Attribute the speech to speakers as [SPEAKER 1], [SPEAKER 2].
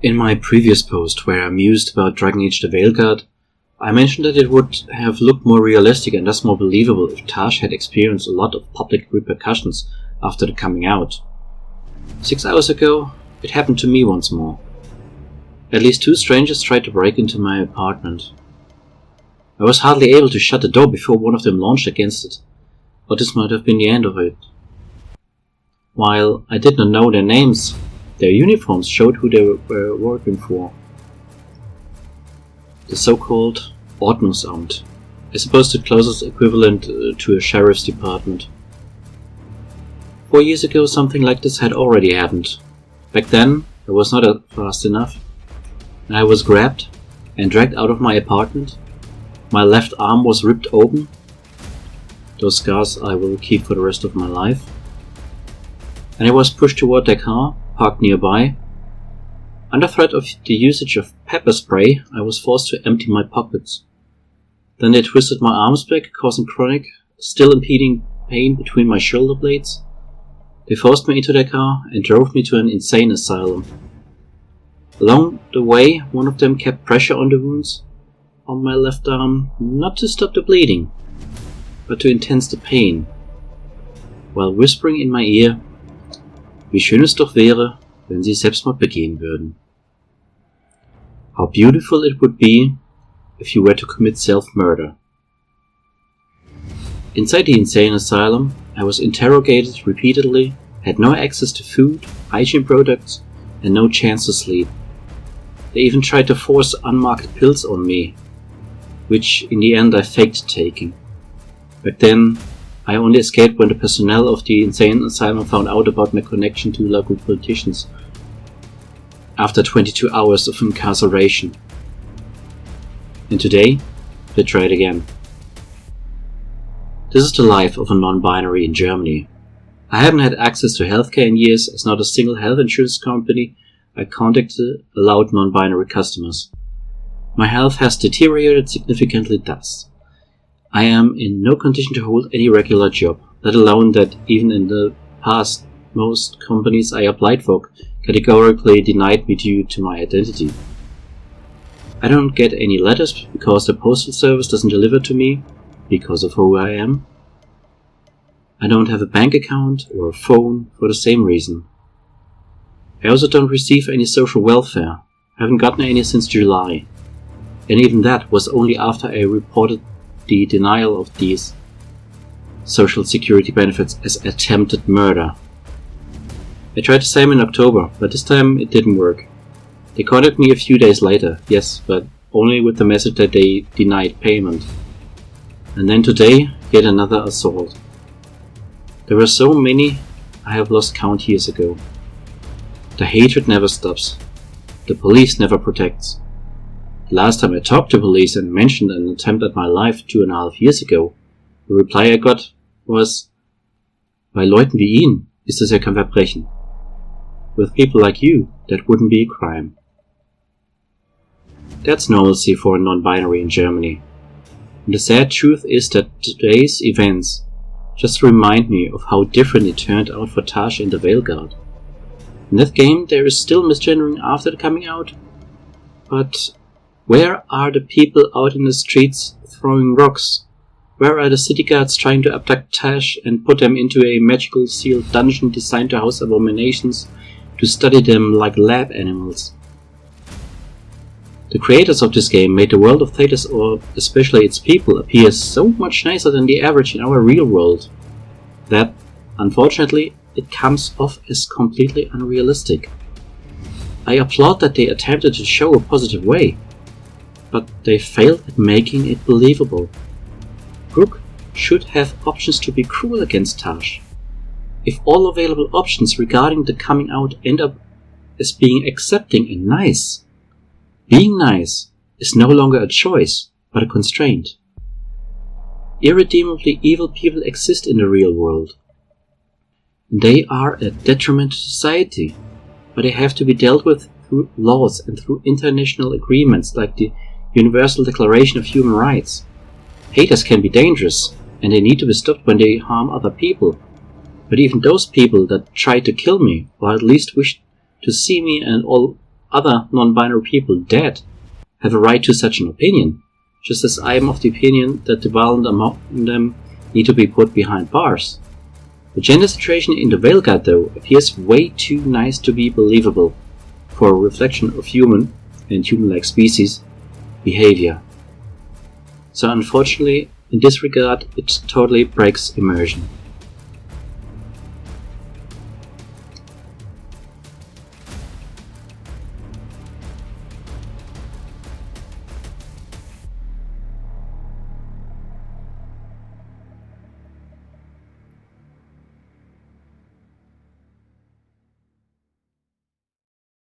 [SPEAKER 1] In my previous post, where I mused about Dragon Age the Veilguard, I mentioned that it would have looked more realistic and thus more believable if Taash had experienced a lot of public repercussions after the coming out. 6 hours ago, it happened to me once more. At least 2 strangers tried to break into my apartment. I was hardly able to shut the door before one of them launched against it, but this might have been the end of it. While I did not know their names, their uniforms showed who they were working for. The so-called Ordnungsamt, I suppose the closest equivalent to a sheriff's department. 4 years ago something like this had already happened. Back then I was not fast enough, and I was grabbed and dragged out of my apartment. My left arm was ripped open. Those scars I will keep for the rest of my life. And I was pushed toward their car, parked nearby. Under threat of the usage of pepper spray, I was forced to empty my pockets. Then they twisted my arms back, causing chronic, still impeding pain between my shoulder blades. They forced me into their car and drove me to an insane asylum. Along the way, one of them kept pressure on the wounds on my left arm, not to stop the bleeding, but to intense the pain, while whispering in my ear, wie schön es doch wäre, wenn Sie Selbstmord begehen würden. How beautiful it would be if you were to commit self-murder. Inside the insane asylum, I was interrogated repeatedly, had no access to food, hygiene products, and no chance to sleep. They even tried to force unmarked pills on me, which in the end I faked taking. Back then, I only escaped when the personnel of the insane asylum found out about my connection to local politicians. After 22 hours of incarceration. And today, they tried again. This is the life of a non-binary in Germany. I haven't had access to healthcare in years, as not a single health insurance company I contacted allowed non-binary customers. My health has deteriorated significantly thus. I am in no condition to hold any regular job, let alone that even in the past most companies I applied for categorically denied me due to my identity. I don't get any letters because the postal service doesn't deliver to me because of who I am. I don't have a bank account or a phone for the same reason. I also don't receive any social welfare. I haven't gotten any since July. And even that was only after I reported the denial of these social security benefits as attempted murder. I tried the same in October, but this time it didn't work. They contacted me a few days later, yes, but only with the message that they denied payment. And then today, yet another assault. There were so many I have lost count years ago. The hatred never stops. The police never protects. The last time I talked to police and mentioned an attempt at my life 2.5 years ago, the reply I got was, bei Leuten wie Ihnen ist das ja kein Verbrechen. With people like you, that wouldn't be a crime. That's normalcy for a non-binary in Germany. And the sad truth is that today's events just remind me of how different it turned out for Taash in the Veilguard. In that game there is still misgendering after the coming out, but where are the people out in the streets throwing rocks? Where are the city guards trying to abduct Taash and put them into a magical sealed dungeon designed to house abominations to study them like lab animals? The creators of this game made the world of Taash, or especially its people, appear so much nicer than the average in our real world that, unfortunately, it comes off as completely unrealistic. I applaud that they attempted to show a positive way, but they failed at making it believable. Brooke should have options to be cruel against Taash. If all available options regarding the coming out end up as being accepting and nice, being nice is no longer a choice, but a constraint. Irredeemably evil people exist in the real world. They are a detriment to society, but they have to be dealt with through laws and through international agreements like the Universal Declaration of Human Rights. Haters can be dangerous, and they need to be stopped when they harm other people. But even those people that try to kill me, or at least wish to see me and all other non-binary people dead have a right to such an opinion, just as I am of the opinion that the violent among them need to be put behind bars. The gender situation in the Veilguard, though, appears way too nice to be believable for a reflection of human, and human-like species, behavior. So unfortunately, in this regard, it totally breaks immersion.